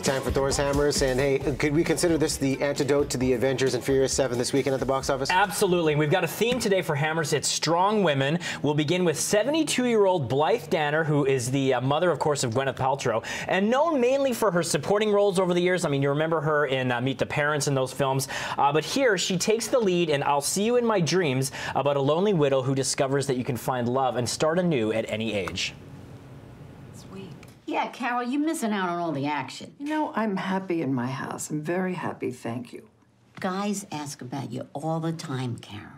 Time for Thor's Hammers, and hey, could we consider this the antidote to the Avengers and Furious 7 this weekend at the box office? Absolutely. We've got a theme today for Hammers. It's strong women. We'll begin with 72-year-old Blythe Danner, who is the mother, of course, of Gwyneth Paltrow, and known mainly for her supporting roles over the years. I mean, you remember her in Meet the Parents and those films. But here, she takes the lead in I'll See You in My Dreams, about a lonely widow who discovers that you can find love and start anew at any age. Yeah, Carol, you're missing out on all the action. You know, I'm happy in my house. I'm very happy, thank you. Guys ask about you all the time, Carol.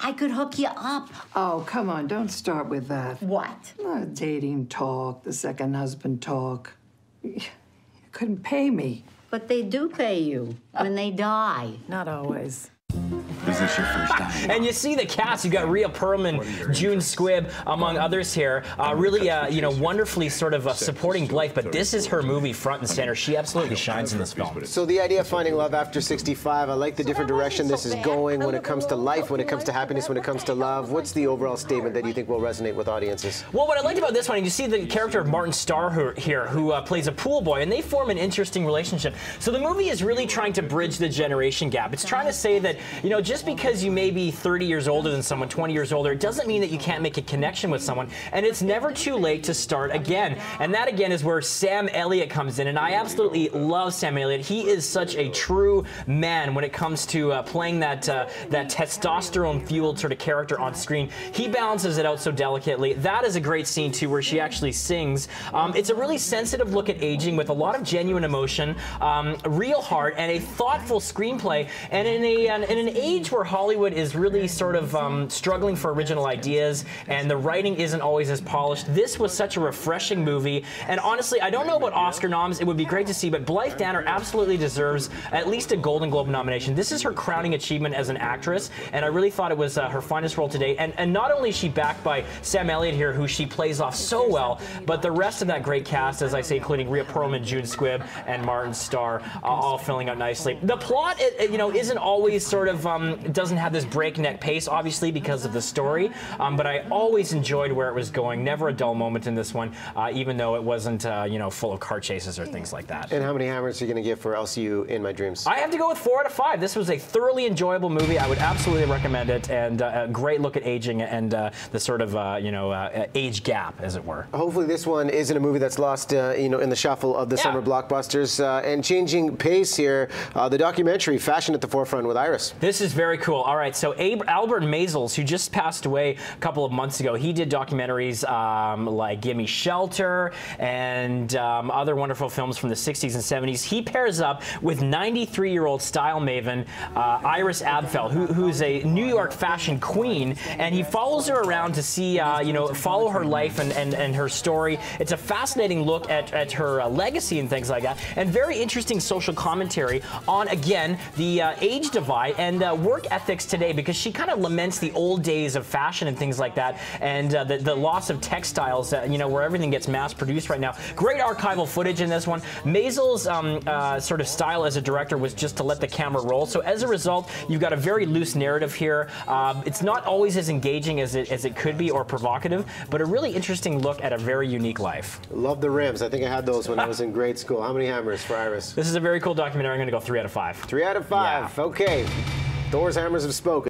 I could hook you up. Oh, come on, don't start with that. What? Dating talk, the second husband talk. You couldn't pay me. But they do pay you when they die. Not always. Is this your first time? And you see the cast. You've got Rhea Perlman, June Squibb, among others here. Really, you know, wonderfully sort of supporting Blythe. But this is her movie front and center. She absolutely shines in this film. So the idea of finding love after 65, I like the different direction this is going when it comes to life, when it comes to happiness, when it comes to love. What's the overall statement that you think will resonate with audiences? Well, what I liked about this one, you see the character of Martin Starr who plays a pool boy, and they form an interesting relationship. So the movie is really trying to bridge the generation gap. It's trying to say that, you know, just because you may be 30 years older than someone, 20 years older, it doesn't mean that you can't make a connection with someone, and it's never too late to start again. And that, again, is where Sam Elliott comes in, and I absolutely love Sam Elliott. He is such a true man when it comes to playing that testosterone-fueled sort of character on screen. He balances it out so delicately. That is a great scene, too, where she actually sings. It's a really sensitive look at aging with a lot of genuine emotion, real heart, and a thoughtful screenplay, and in an age where Hollywood is really sort of struggling for original ideas and the writing isn't always as polished. This was such a refreshing movie, and honestly, I don't know about Oscar noms. It would be great to see, but Blythe Danner absolutely deserves at least a Golden Globe nomination. This is her crowning achievement as an actress, and I really thought it was her finest role today. And not only is she backed by Sam Elliott here, who she plays off so well, but the rest of that great cast, as I say, including Rhea Perlman, June Squibb, and Martin Starr, all filling out nicely. The plot, you know, isn't always sort of doesn't have this breakneck pace, obviously, because of the story, but I always enjoyed where it was going. Never a dull moment in this one, even though it wasn't, you know, full of car chases or things like that. And how many hammers are you going to give for I'll See You in My Dreams? I have to go with 4 out of 5. This was a thoroughly enjoyable movie. I would absolutely recommend it, and a great look at aging and the sort of, you know, age gap, as it were. Hopefully this one isn't a movie that's lost, you know, in the shuffle of the summer blockbusters. And changing pace here, the documentary Fashion at the Forefront with Iris. This is very cool. All right, so Albert Maysles, who just passed away a couple of months ago, he did documentaries like Gimme Shelter and other wonderful films from the 60s and 70s. He pairs up with 93-year-old style maven Iris Apfel, who's a New York fashion queen, and he follows her around to see, you know, follow her life and her story. It's a fascinating look at her legacy and things like that, and very interesting social commentary on, again, the age divide and work ethics today, because she kind of laments the old days of fashion and things like that, and the loss of textiles, you know, where everything gets mass-produced right now. Great archival footage in this one. Maisels' sort of style as a director was just to let the camera roll, so as a result, you've got a very loose narrative here. It's not always as engaging as it could be or provocative, but a really interesting look at a very unique life. Love the rims. I think I had those when I was in grade school. How many hammers for Iris? This is a very cool documentary. I'm going to go 3 out of 5. 3 out of 5. Yeah. Okay. Thor's Hammers have spoken.